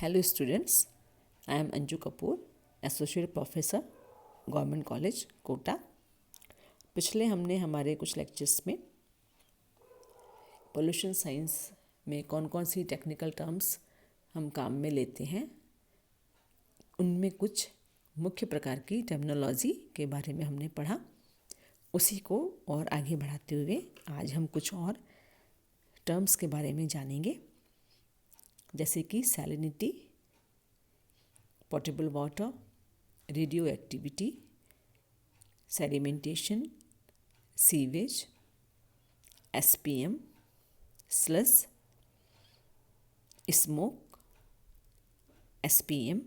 Hello students, I am Anju Kapoor, Associate Professor, Government College, Kota. पिछले हमने हमारे कुछ लेक्चर्स में पोल्यूशन साइंस में कौन कौन सी टेक्निकल टर्म्स हम काम में लेते हैं, उनमें कुछ मुख्य प्रकार की टर्मिनोलॉजी के बारे में हमने पढ़ा। उसी को और आगे बढ़ाते हुए आज हम कुछ और टर्म्स के बारे में जानेंगे, जैसे कि salinity, potable water, radioactivity, sedimentation, sewage, SPM, sludge, smoke, SPM,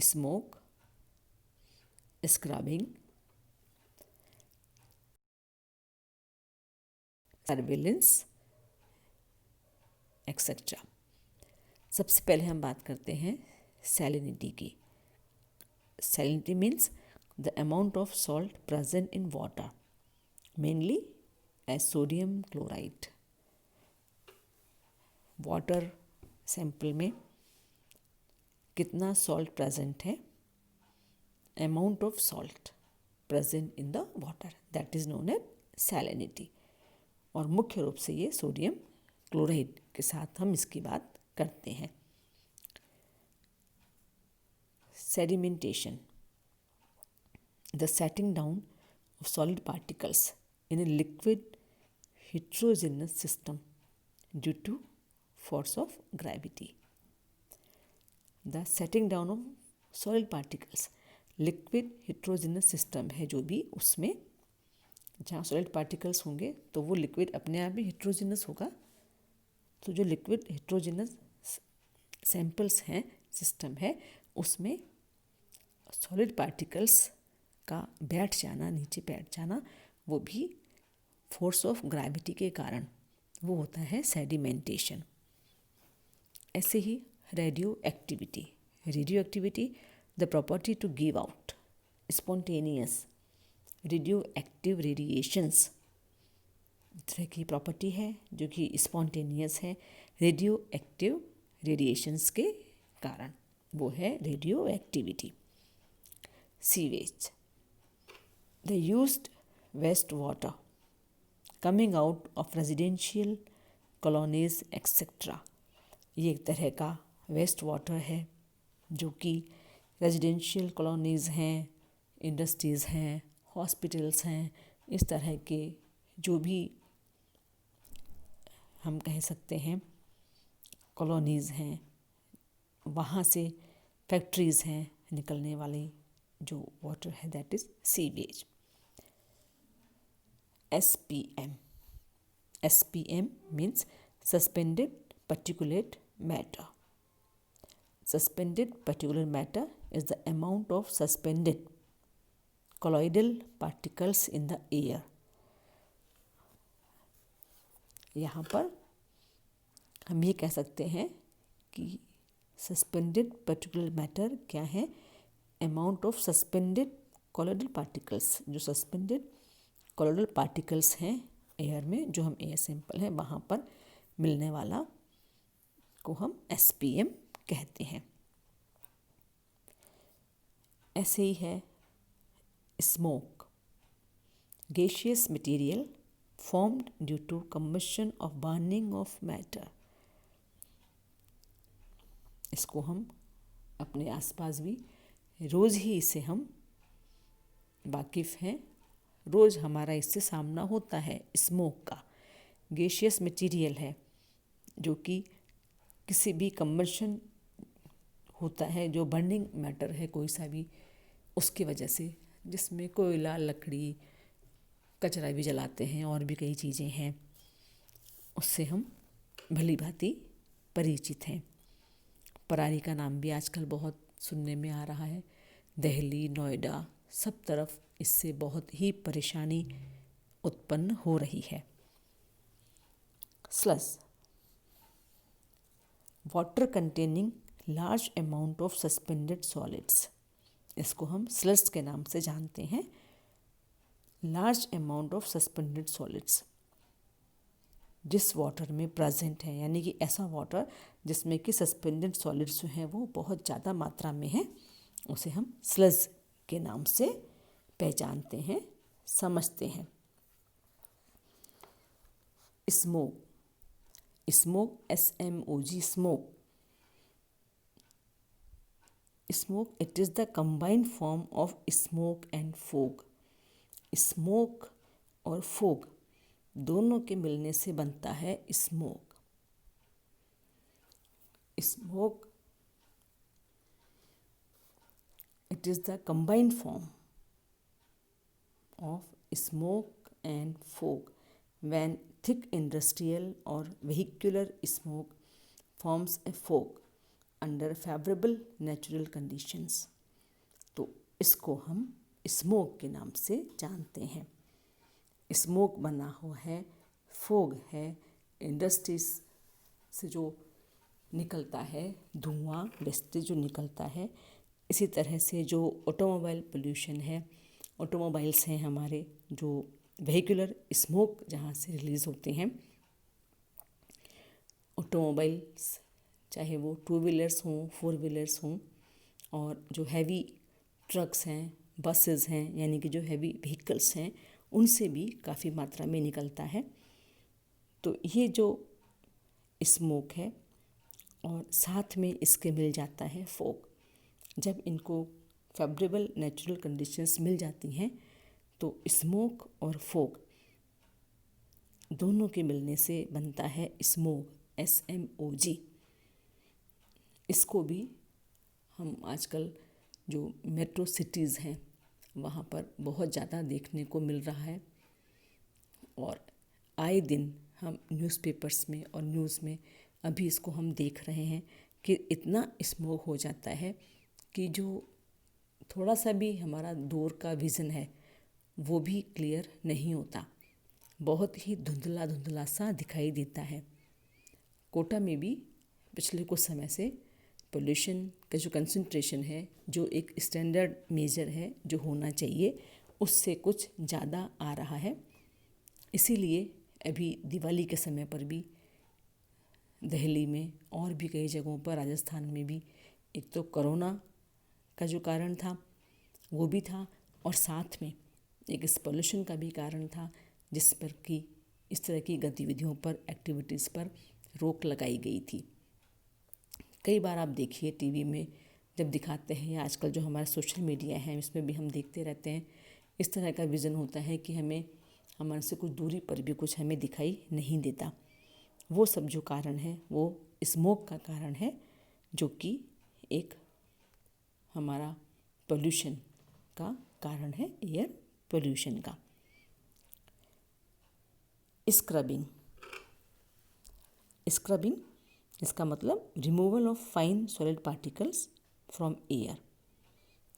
smoke, scrubbing, surveillance, etcetera. सबसे पहले हम बात करते हैं सैलिनिटी की। Salinity means the amount of salt present in water, mainly as sodium chloride. Water sample में कितना salt present है, amount of salt present in the water, that is known as salinity. और मुख्य रूप से ये सोडियम क्लोराइड के साथ हम इसकी बात करते हैं। Sedimentation, the setting down of solid particles in a liquid heterogeneous system due to force of gravity. The setting down of solid particles, liquid heterogeneous system है जो भी, उसमें जहाँ solid particles होंगे तो वो liquid अपने आप ही heterogeneous होगा। तो जो liquid heterogeneous samples हैं, system है, उसमें सॉलिड पार्टिकल्स का बैठ जाना, नीचे बैठ जाना, वो भी फोर्स ऑफ ग्रेविटी के कारण, वो होता है सेडिमेंटेशन। ऐसे ही radioactivity, the property to give out spontaneous radioactive radiations, तरह की प्रॉपर्टी है जो कि स्पॉन्टेनियस है रेडियो एक्टिव रेडिएशंस के कारण, वो है radio activity. Sewage, the used wastewater coming out of residential colonies etc. ये एक तरह का वेस्ट वाटर है जो कि रेजिडेंशियल कॉलोनीज़ हैं, इंडस्ट्रीज़ हैं, हॉस्पिटल्स हैं, इस तरह के जो भी हम कह सकते हैं कॉलोनीज़ हैं, वहाँ से फैक्ट्रीज़ हैं, निकलने वाली जो वाटर है, that is sewage. SPM means suspended particulate matter. Suspended particular matter is the amount of suspended colloidal particles in the air। यहाँ पर हम ये कह सकते हैं कि सस्पेंडेड पर्टिकुलर मैटर क्या है, amount of suspended colloidal particles, जो सस्पेंडेड कॉलोइडल पार्टिकल्स हैं एयर में, जो हम एयर सैंपल हैं वहाँ पर मिलने वाला को हम एसपीएम कहते हैं। ऐसे ही है smoke, gaseous material formed due to combustion of burning of matter. इसको हम अपने आसपास भी रोज़ ही इससे हम वाकिफ़ हैं, रोज़ हमारा इससे सामना होता है। स्मोक का गैसियस मटेरियल है जो कि किसी भी कंबशन होता है, जो बर्निंग मैटर है कोई सा भी, उसकी वजह से, जिसमें कोयला, लकड़ी, कचरा भी जलाते हैं और भी कई चीज़ें हैं, उससे हम भली भांति परिचित हैं। पराली का नाम भी आजकल बहुत सुनने में आ रहा है। दिल्ली, नोएडा, सब तरफ इससे बहुत ही परेशानी उत्पन्न हो रही है। Sludge, water containing large amount of suspended solids, इसको हम स्लस के नाम से जानते हैं। Large amount of suspended solids, जिस वाटर में प्रेजेंट है, यानी कि ऐसा वाटर जिसमें कि सस्पेंडेड सॉलिड्स जो हैं वो बहुत ज़्यादा मात्रा में हैं, उसे हम स्लज के नाम से पहचानते हैं, समझते हैं। Smoke, smoke SMOG, smoke, smoke it is the combined form of smoke and fog. Smoke और फोग दोनों के मिलने से बनता है smoke. Smoke it is the combined form of smoke and fog when thick industrial or vehicular smoke forms a fog under favorable natural conditions। तो इसको हम स्मोक के नाम से जानते हैं। स्मोक बना हुआ है, फोग है, इंडस्ट्रीज से जो निकलता है धुआं, वेस्टेज जो निकलता है। इसी तरह से जो ऑटोमोबाइल पोल्यूशन है, ऑटोमोबाइल्स हैं हमारे, जो व्हीकुलर स्मोक जहाँ से रिलीज़ होते हैं, ऑटोमोबाइल्स चाहे वो 2 व्हीलर्स हों, 4 व्हीलर्स हों, और जो हैवी ट्रक्स हैं, बसेस हैं, यानी कि जो हैवी व्हीकल्स हैं, उनसे भी काफ़ी मात्रा में निकलता है। तो ये जो स्मोक है और साथ में इसके मिल जाता है फोग। जब इनको फेवरेबल नेचुरल कंडीशंस मिल जाती हैं तो स्मोक और फोग दोनों के मिलने से बनता है स्मोक, SMOG। इसको भी हम आजकल जो मेट्रो सिटीज़ हैं वहाँ पर बहुत ज़्यादा देखने को मिल रहा है, और आए दिन हम न्यूज़पेपर्स में और न्यूज़ में अभी इसको हम देख रहे हैं कि इतना स्मोक हो जाता है कि जो थोड़ा सा भी हमारा दूर का विज़न है वो भी क्लियर नहीं होता, बहुत ही धुंधला धुंधला सा दिखाई देता है। कोटा में भी पिछले कुछ समय से पोल्यूशन का जो कंसंट्रेशन है, जो एक स्टैंडर्ड मेजर है जो होना चाहिए, उससे कुछ ज़्यादा आ रहा है। इसीलिए अभी दिवाली के समय पर भी दिल्ली में और भी कई जगहों पर, राजस्थान में भी, एक तो कोरोना का जो कारण था वो भी था, और साथ में एक इस पोल्यूशन का भी कारण था, जिस पर कि इस तरह की गतिविधियों पर, एक्टिविटीज़ पर रोक लगाई गई थी। कई बार आप देखिए टीवी में जब दिखाते हैं, या आजकल जो हमारा सोशल मीडिया है इसमें भी हम देखते रहते हैं, इस तरह का विज़न होता है कि हमें हमारे से कुछ दूरी पर भी कुछ हमें दिखाई नहीं देता। वो सब जो कारण है वो स्मोक का कारण है, जो कि एक हमारा पोल्यूशन का कारण है, एयर पोल्यूशन का। स्क्रबिंग, स्क्रबिंग इसका मतलब removal of fine solid particles from air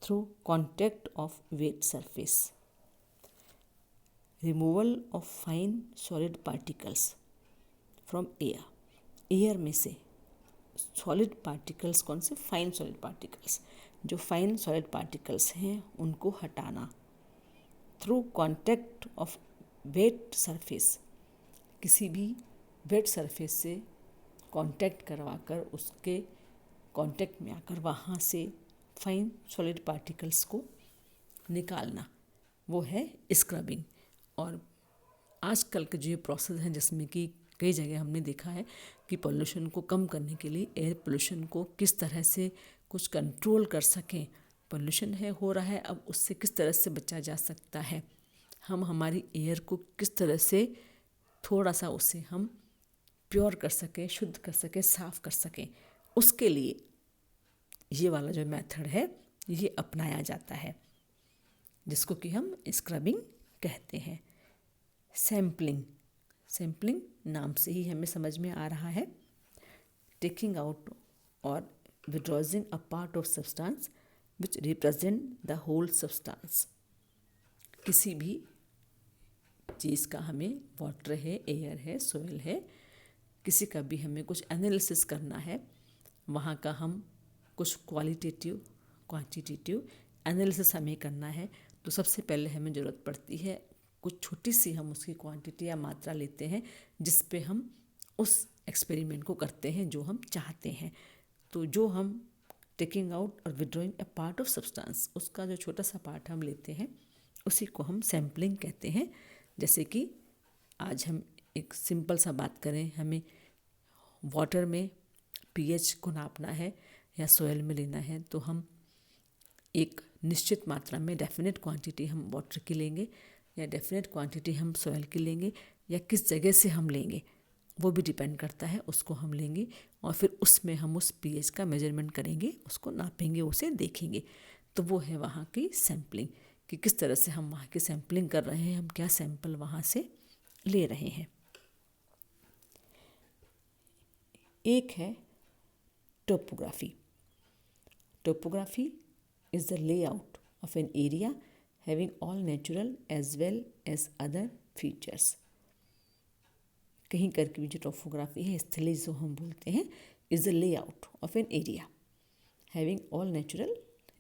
through contact of wet surface. Removal of fine solid particles from air, air में से सॉलिड पार्टिकल्स, कौन से? Fine solid particles. जो फाइन सॉलिड पार्टिकल्स हैं उनको हटाना through contact of wet surface, किसी भी वेट सरफेस से कांटेक्ट करवाकर, उसके कांटेक्ट में आकर वहाँ से फाइन सॉलिड पार्टिकल्स को निकालना, वो है स्क्रबिंग। और आजकल के जो ये प्रोसेस है, जिसमें कि कई जगह हमने देखा है कि पोल्यूशन को कम करने के लिए, एयर पोल्यूशन को किस तरह से कुछ कंट्रोल कर सकें, पोल्यूशन है हो रहा है, अब उससे किस तरह से बचा जा सकता है, हम हमारी एयर को किस तरह से थोड़ा सा उसे हम प्योर कर सकें, शुद्ध कर सकें, साफ़ कर सकें, उसके लिए ये वाला जो मेथड है ये अपनाया जाता है, जिसको कि हम स्क्रबिंग कहते हैं। सैम्पलिंग, सैम्पलिंग नाम से ही हमें समझ में आ रहा है, टेकिंग आउट और withdrawing a part of substance which represent the whole substance. किसी भी चीज़ का हमें, वाटर है, एयर है, सोइल है, किसी का भी हमें कुछ एनालिसिस करना है, वहाँ का हम कुछ क्वालिटेटिव क्वांटिटेटिव एनालिसिस हमें करना है, तो सबसे पहले हमें ज़रूरत पड़ती है कुछ छोटी सी हम उसकी क्वांटिटी या मात्रा लेते हैं जिस पे हम उस एक्सपेरिमेंट को करते हैं जो हम चाहते हैं। तो जो हम टेकिंग आउट और withdrawing A part of substance, उसका जो छोटा सा पार्ट हम लेते हैं उसी को हम सैम्पलिंग कहते हैं। जैसे कि आज हम एक सिंपल सा बात करें, हमें वाटर में पीएच को नापना है या सॉइल में लेना है, तो हम एक निश्चित मात्रा में डेफिनेट क्वांटिटी हम वाटर की लेंगे या डेफिनेट क्वांटिटी हम सॉइल की लेंगे, या किस जगह से हम लेंगे वो भी डिपेंड करता है, उसको हम लेंगे और फिर उसमें हम उस पीएच का मेजरमेंट करेंगे, उसको नापेंगे, उसे देखेंगे। तो वो है वहाँ की सैम्पलिंग, कि किस तरह से हम वहाँ की सैम्पलिंग कर रहे हैं, हम क्या सैंपल वहाँ से ले रहे हैं। एक है topography. Topography is the layout of an area having all natural as well as other features। कहीं करके भी जो टोपोग्राफी है, स्थली जो हम बोलते हैं, is the layout of an area having all natural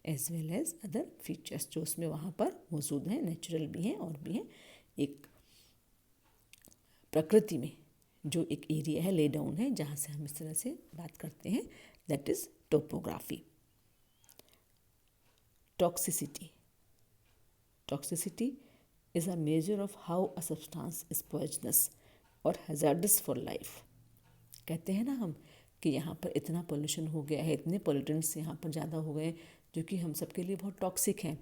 as well as other features, जो उसमें वहाँ पर मौजूद हैं, नेचुरल भी हैं और भी हैं। एक प्रकृति में जो एक एरिया है, ले डाउन है, जहाँ से हम इस तरह से बात करते हैं, that is topography. Toxicity. Toxicity is a measure of how a substance is poisonous or hazardous for life। कहते हैं ना हम कि यहाँ पर इतना पोल्यूशन हो गया है, इतने पोल्यूटेंट्स यहाँ पर ज़्यादा हो गए जो कि हम सबके लिए बहुत टॉक्सिक हैं।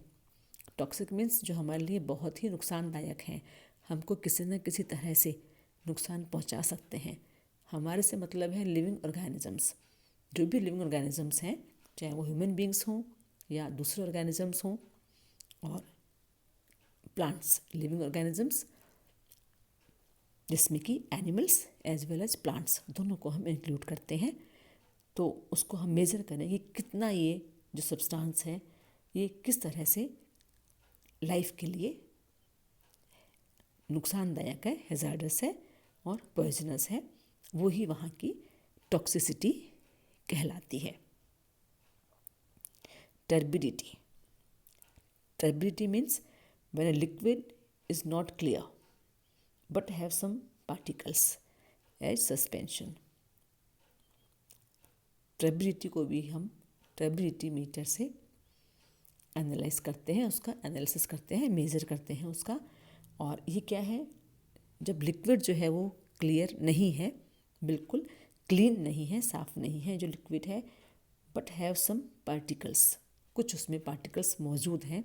टॉक्सिक मीन्स जो हमारे लिए बहुत ही नुकसानदायक हैं, हमको किसी न किसी तरह से नुकसान पहुँचा सकते हैं। हमारे से मतलब है लिविंग ऑर्गेनिजम्स, जो भी लिविंग ऑर्गेनिजम्स हैं, चाहे वो ह्यूमन बींग्स हों या दूसरे ऑर्गेनिजम्स हों, और प्लांट्स, लिविंग ऑर्गेनिजम्स जिसमें कि animals as well as plants दोनों को हम इंक्लूड करते हैं। तो उसको हम मेज़र करें कि कितना ये जो सब्सटेंस है ये किस तरह से लाइफ के लिए नुकसानदायक है, हैज़ार्डस है और पॉइजनस है, वो ही वहाँ की टॉक्सिसिटी कहलाती है। Turbidity. Turbidity means when a liquid is not clear but have some particles as suspension। Turbidity को भी हम turbidity मीटर से एनालाइज करते हैं, उसका एनालिसिस करते हैं, मेज़र करते हैं उसका। और ये क्या है, जब लिक्विड जो है वो क्लियर नहीं है, बिल्कुल क्लीन नहीं है, साफ़ नहीं है जो लिक्विड है, बट हैव सम पार्टिकल्स, कुछ उसमें पार्टिकल्स मौजूद हैं,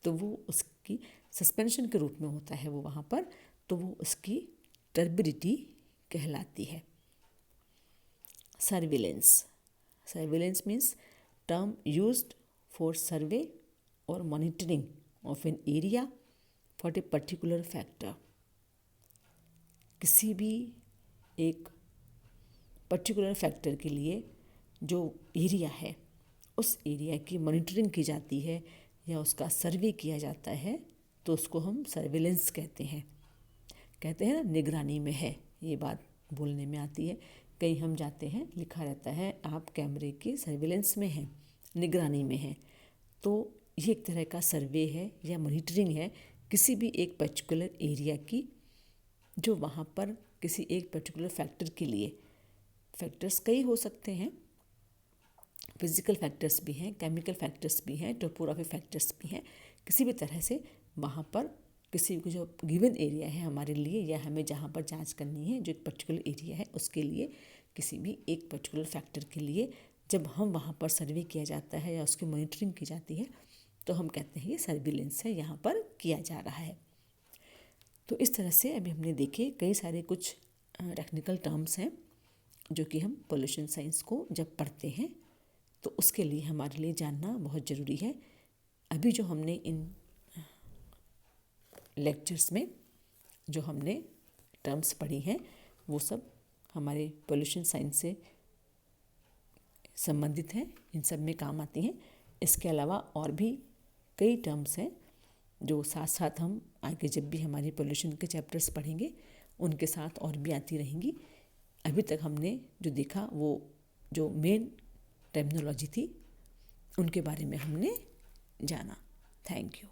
तो वो उसकी सस्पेंशन के रूप में होता है वो वहाँ पर, तो वो उसकी टर्बिडिटी कहलाती है। Surveillance. Surveillance means term used for survey और monitoring of an area for a particular factor. किसी भी एक पर्टिकुलर फैक्टर के लिए जो एरिया है, उस एरिया की मॉनिटरिंग की जाती है या उसका सर्वे किया जाता है, तो उसको हम सर्विलेंस कहते हैं। कहते हैं ना, निगरानी में है, ये बात बोलने में आती है। कहीं हम जाते हैं, लिखा रहता है आप कैमरे की सर्विलेंस में हैं, निगरानी में हैं, तो ये एक तरह का सर्वे है या मॉनिटरिंग है किसी भी एक पर्टिकुलर एरिया की, जो वहाँ पर किसी एक पर्टिकुलर फैक्टर के लिए, फैक्टर्स कई हो सकते हैं, फिज़िकल फैक्टर्स भी हैं, केमिकल फैक्टर्स भी हैं, टोपोग्राफी फैक्टर्स भी हैं, किसी भी तरह से वहाँ पर किसी भी जो गिवन एरिया है हमारे लिए, या हमें जहाँ पर जांच करनी है जो एक पर्टिकुलर एरिया है उसके लिए, किसी भी एक पर्टिकुलर फैक्टर के लिए जब हम वहाँ पर सर्वे किया जाता है या उसकी मॉनिटरिंग की जाती है, तो हम कहते हैं ये सर्विलेंस है, यहाँ पर किया जा रहा है। तो इस तरह से अभी हमने देखे कई सारे कुछ टेक्निकल टर्म्स हैं जो कि हम पोल्यूशन साइंस को जब पढ़ते हैं तो उसके लिए हमारे लिए जानना बहुत ज़रूरी है। अभी जो हमने इन लेक्चर्स में जो हमने टर्म्स पढ़ी हैं वो सब हमारे पोल्यूशन साइंस से संबंधित हैं, इन सब में काम आती हैं। इसके अलावा और भी कई टर्म्स हैं जो साथ साथ हम आगे जब भी हमारी पोल्यूशन के चैप्टर्स पढ़ेंगे उनके साथ और भी आती रहेंगी। अभी तक हमने जो देखा वो जो मेन टर्मिनोलॉजी थी उनके बारे में हमने जाना। Thank you.